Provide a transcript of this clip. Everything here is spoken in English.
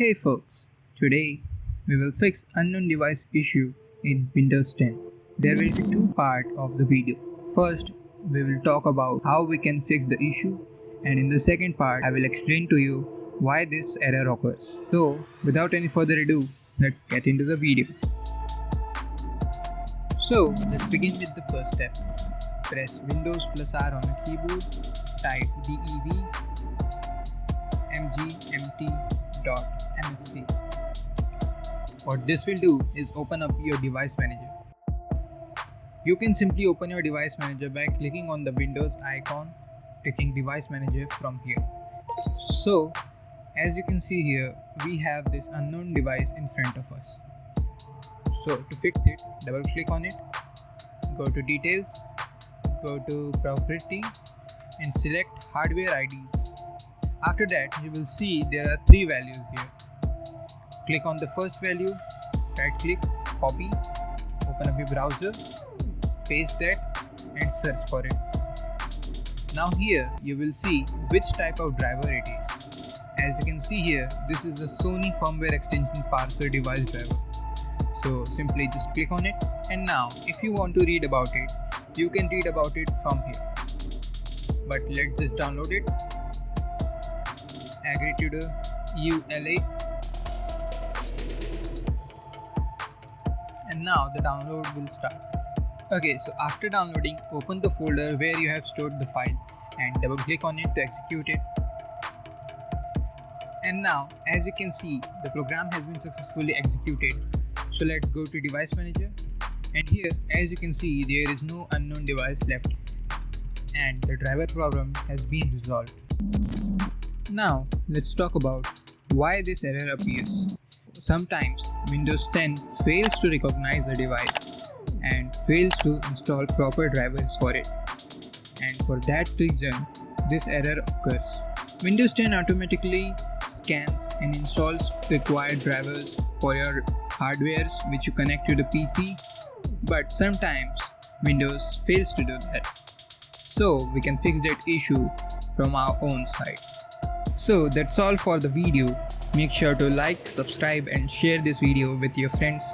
Hey folks, today we will fix unknown device issue in Windows 10. There will be two parts of the video. First, we will talk about how we can fix the issue, and in the second part I will explain to you why this error occurs. So without any further ado, let's get into the video. So let's begin with the first step. Press Windows plus R on a keyboard, type dev mgmt.msc. What this will do is open up your device manager. You can simply open your device manager by clicking on the Windows icon, clicking device manager from here. So as you can see here, we have this unknown device in front of us. So to fix it, double click on it, go to details, go to property and select hardware IDs. After that, you will see there are three values here. Click on the first value, right click, copy, open up your browser, paste that and search for it. Now here you will see which type of driver it is. As you can see here, this is a Sony firmware extension parser device driver. So simply just click on it, and now if you want to read about it, you can read about it from here. But let's just download it. Agree to the ULA, and now the download will start. Okay, so after downloading, open the folder where you have stored the file and double click on it to execute it. And now as you can see, the program has been successfully executed. So let's go to device manager, and here as you can see there is no unknown device left and the driver problem has been resolved. Now let's talk about why this error appears. Sometimes Windows 10 fails to recognize a device and fails to install proper drivers for it, and for that reason this error occurs. Windows 10 automatically scans and installs required drivers for your hardwares which you connect to the PC, but sometimes Windows fails to do that. So we can fix that issue from our own side. So that's all for the video. Make sure to like, subscribe and share this video with your friends.